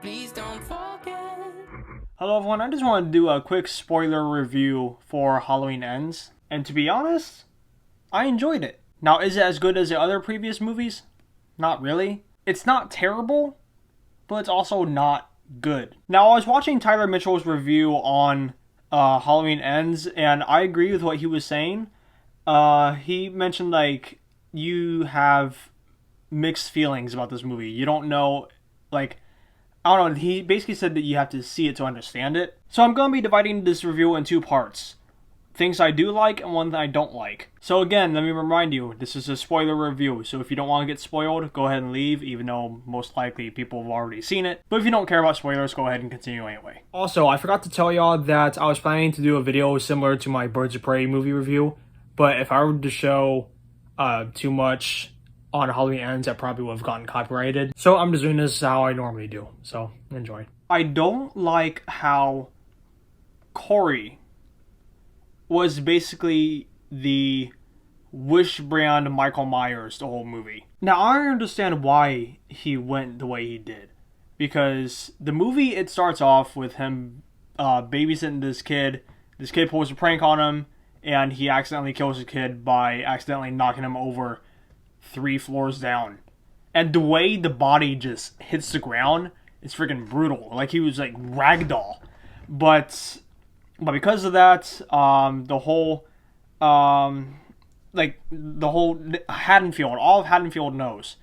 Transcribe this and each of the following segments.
Please don't forget. Hello everyone, I just wanted to do a quick spoiler review for Halloween Ends, and to be honest, I enjoyed it. Now, is it as good as the other previous movies? Not really. It's not terrible, but it's also not good. Now, I was watching Tyler Mitchell's review on Halloween Ends, and I agree with what he was saying. He mentioned, like, you have mixed feelings about this movie. You don't know, like, I don't know, he basically said that you have to see it to understand it. So I'm going to be dividing this review in two parts. Things I do like and one that I don't like. So again, let me remind you, this is a spoiler review, so if you don't want to get spoiled, go ahead and leave, even though most likely people have already seen it. But if you don't care about spoilers, go ahead and continue anyway. Also, I forgot to tell y'all that I was planning to do a video similar to my Birds of Prey movie review, but if I were to show too much on Halloween Ends, I probably would have gotten copyrighted. So I'm just doing this how I normally do, so enjoy. I don't like how Corey was basically the Wish brand Michael Myers the whole movie. Now, I understand why he went the way he did. Because the movie, it starts off with him babysitting this kid. This kid pulls a prank on him, and he accidentally kills the kid by accidentally knocking him over 3 floors down. And the way the body just hits the ground is freaking brutal. Like he was like ragdoll. But because of that, the whole Haddonfield, all of Haddonfield knows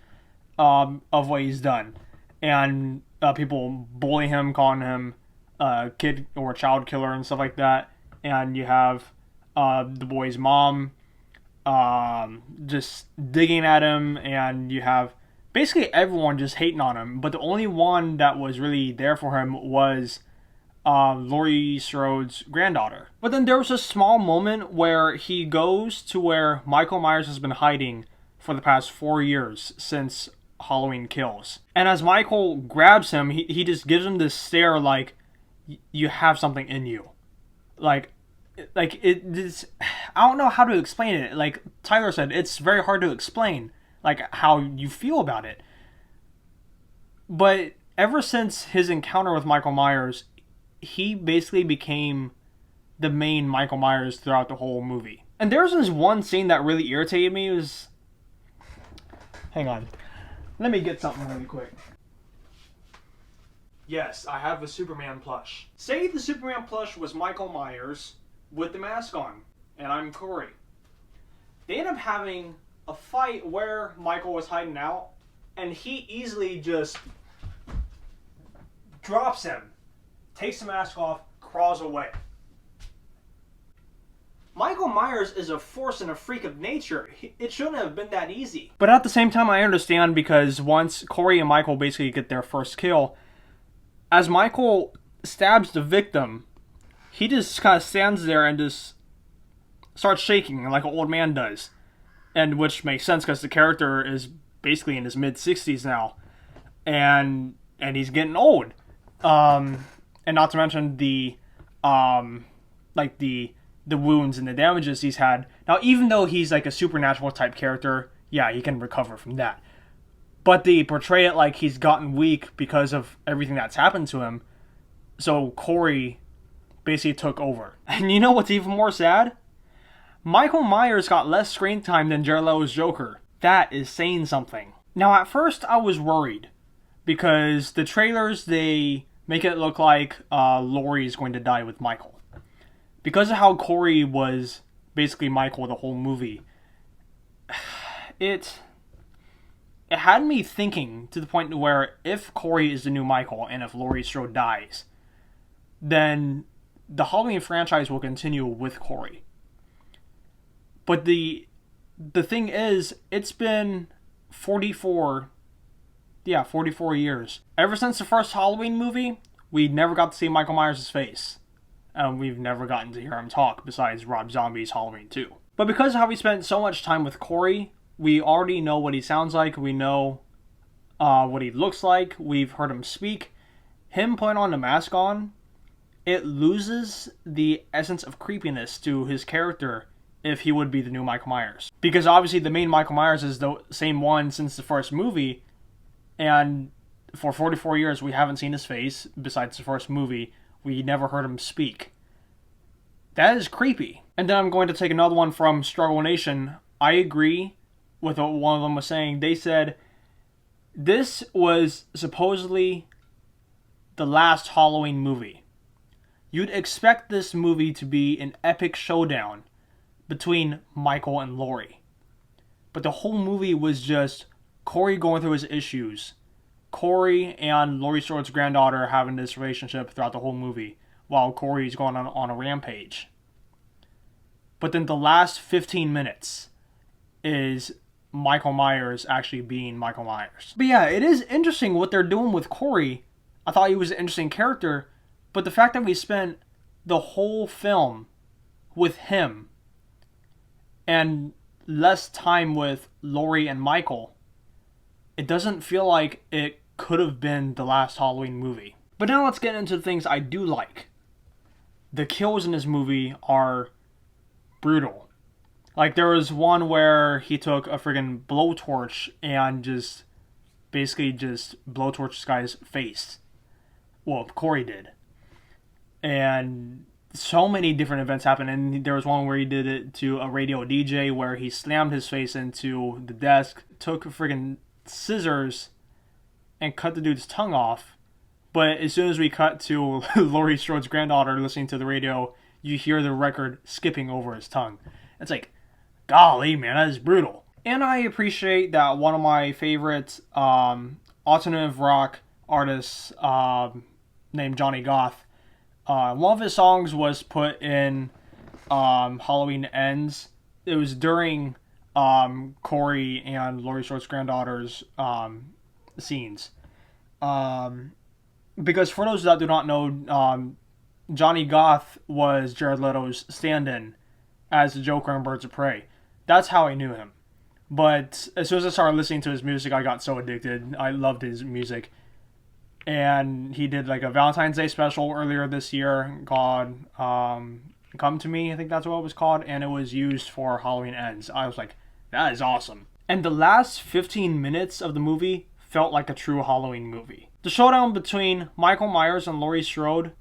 of what he's done. And people bully him, calling him a kid or a child killer and stuff like that. And you have the boy's mom just digging at him, and you have basically everyone just hating on him. But the only one that was really there for him was Laurie Strode's granddaughter. But then there was a small moment where he goes to where Michael Myers has been hiding for the past 4 years since Halloween Kills. And as Michael grabs him, he just gives him this stare like, you have something in you. Like it's, I don't know how to explain it. Like Tyler said, it's very hard to explain like how you feel about it. But ever since his encounter with Michael Myers, he basically became the main Michael Myers throughout the whole movie. And there was this one scene that really irritated me. It was, hang on, let me get something really quick. Yes, I have a Superman plush. Say the Superman plush was Michael Myers with the mask on, and I'm Corey. They end up having a fight where Michael was hiding out, and he easily just drops him, takes the mask off, crawls away. Michael Myers is a force and a freak of nature. It shouldn't have been that easy. But at the same time, I understand, because once Corey and Michael basically get their first kill, as Michael stabs the victim, he just kind of stands there and just starts shaking like an old man does. And which makes sense because the character is basically in his mid-60s now. And he's getting old. And not to mention the wounds and the damages he's had. Now, even though he's like a supernatural type character, yeah, he can recover from that. But they portray it like he's gotten weak because of everything that's happened to him. So Corey basically took over. And you know what's even more sad? Michael Myers got less screen time than Jared Leto's Joker. That is saying something. Now, at first, I was worried. Because the trailers, they make it look like Laurie is going to die with Michael. Because of how Corey was basically Michael the whole movie, it had me thinking to the point where if Corey is the new Michael and if Laurie Strode dies, then the Halloween franchise will continue with Corey. But the thing is, it's been 44 years. Ever since the first Halloween movie, we never got to see Michael Myers' face. And we've never gotten to hear him talk besides Rob Zombie's Halloween 2. But because of how we spent so much time with Corey, we already know what he sounds like. We know what he looks like. We've heard him speak. Him putting on the mask on, it loses the essence of creepiness to his character if he would be the new Michael Myers. Because obviously the main Michael Myers is the same one since the first movie, and for 44 years, we haven't seen his face besides the first movie. We never heard him speak. That is creepy. And then I'm going to take another one from Struggle Nation. I agree with what one of them was saying. They said this was supposedly the last Halloween movie. You'd expect this movie to be an epic showdown between Michael and Laurie. But the whole movie was just Corey going through his issues. Corey and Laurie Strode's granddaughter having this relationship throughout the whole movie, while Corey's going on a rampage. But then the last 15 minutes is Michael Myers actually being Michael Myers. But yeah, it is interesting what they're doing with Corey. I thought he was an interesting character, but the fact that we spent the whole film with him and less time with Laurie and Michael, it doesn't feel like it could have been the last Halloween movie. But now let's get into the things I do like. The kills in this movie are brutal. Like, there was one where he took a friggin' blowtorch and just basically just blowtorched this guy's face. Well, Corey did. And so many different events happened. And there was one where he did it to a radio DJ where he slammed his face into the desk, took friggin' scissors, and cut the dude's tongue off. But as soon as we cut to Laurie Strode's granddaughter listening to the radio, you hear the record skipping over his tongue. It's like, golly, man, that is brutal. And I appreciate that one of my favorite alternative rock artists named Johnny Goth, one of his songs was put in Halloween Ends. It was during Corey and Laurie Strode's granddaughter's scenes. Because for those that do not know, Johnny Goth was Jared Leto's stand-in as the Joker in Birds of Prey. That's how I knew him. But as soon as I started listening to his music, I got so addicted. I loved his music. And he did like a Valentine's Day special earlier this year called Come To Me, I think that's what it was called. And it was used for Halloween Ends. I was like, that is awesome. And the last 15 minutes of the movie felt like a true Halloween movie. The showdown between Michael Myers and Laurie Strode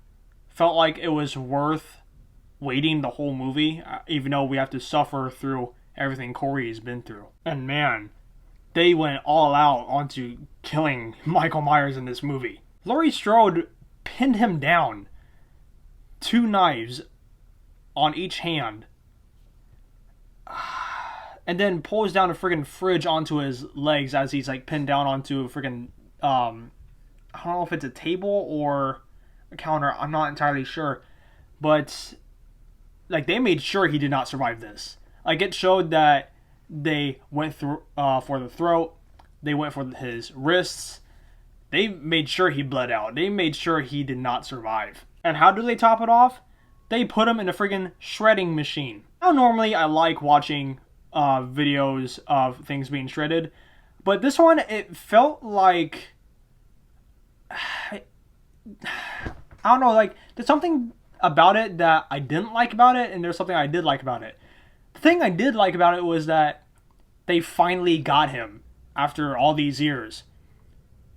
felt like it was worth waiting the whole movie, even though we have to suffer through everything Corey's been through. And man, they went all out onto killing Michael Myers in this movie. Laurie Strode pinned him down, 2 knives on each hand, and then pulls down a friggin' fridge onto his legs as he's like pinned down onto a friggin' I don't know if it's a table or a counter, I'm not entirely sure, but like they made sure he did not survive this. Like, it showed that they went through for the throat, they went for his wrists, they made sure he bled out, they made sure he did not survive. And how do they top it off? They put him in a friggin' shredding machine. Now normally I like watching videos of things being shredded, but this one, it felt like, I don't know, like there's something about it that I didn't like about it, and there's something I did like about it. The thing I did like about it was that they finally got him after all these years.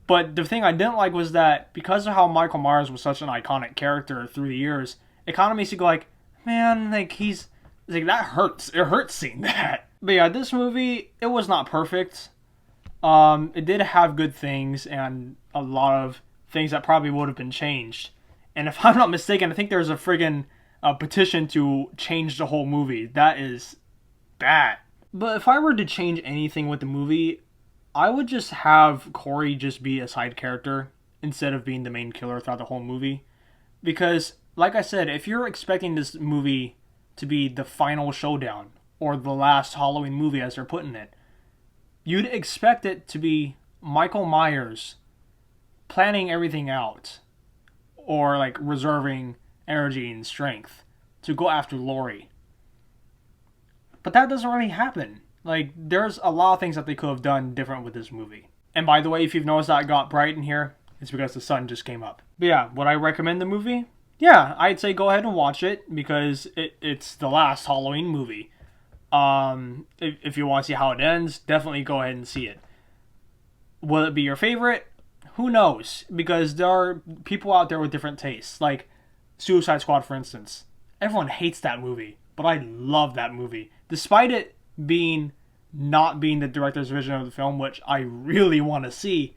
But the thing I didn't like was that because of how Michael Myers was such an iconic character through the years, it kind of makes you go like, man, like he's like, that hurts. It hurts seeing that. But yeah, this movie, it was not perfect. It did have good things and a lot of things that probably would have been changed. And if I'm not mistaken, I think there's a friggin' petition to change the whole movie. That is bad. But if I were to change anything with the movie, I would just have Corey just be a side character instead of being the main killer throughout the whole movie. Because, like I said, if you're expecting this movie to be the final showdown, or the last Halloween movie as they're putting it, you'd expect it to be Michael Myers planning everything out, or like reserving energy and strength to go after Laurie. But that doesn't really happen. Like, there's a lot of things that they could have done different with this movie. And by the way, if you've noticed that it got bright in here, it's because the sun just came up. But yeah, would I recommend the movie? Yeah, I'd say go ahead and watch it because it's the last Halloween movie. If you want to see how it ends, definitely go ahead and see it. Will it be your favorite? who knows? Because there are people out there with different tastes. Like Suicide Squad, for instance. Everyone hates that movie, but I love that movie. Despite it not being the director's vision of the film, which I really want to see,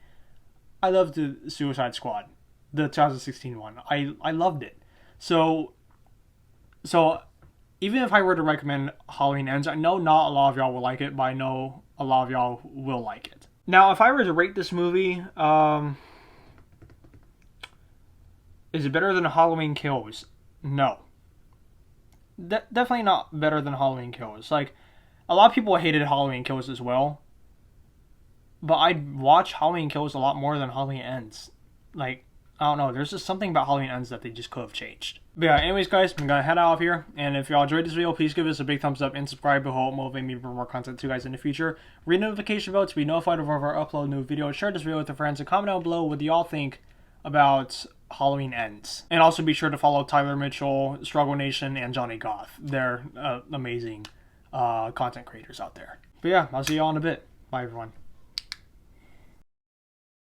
I loved the Suicide Squad, the 2016 one. I loved it. So even if I were to recommend Halloween Ends, I know not a lot of y'all will like it, but I know a lot of y'all will like it. Now, if I were to rate this movie, is it better than Halloween Kills? No. Definitely not better than Halloween Kills. Like, a lot of people hated Halloween Kills as well, but I'd watch Halloween Kills a lot more than Halloween Ends. Like, I don't know, there's just something about Halloween Ends that they just could have changed. But yeah, anyways guys, I'm gonna head out of here, and if y'all enjoyed this video, please give us a big thumbs up and subscribe to help motivate me to bring more content to you guys in the future. Ring the notification bell to be notified of whenever I upload new videos. Share this video with your friends and comment down below what y'all think about Halloween Ends. And also be sure to follow Tyler Mitchell, Struggle Nation, and Johnny Goth. They're amazing content creators out there. But yeah, I'll see y'all in a bit. Bye everyone.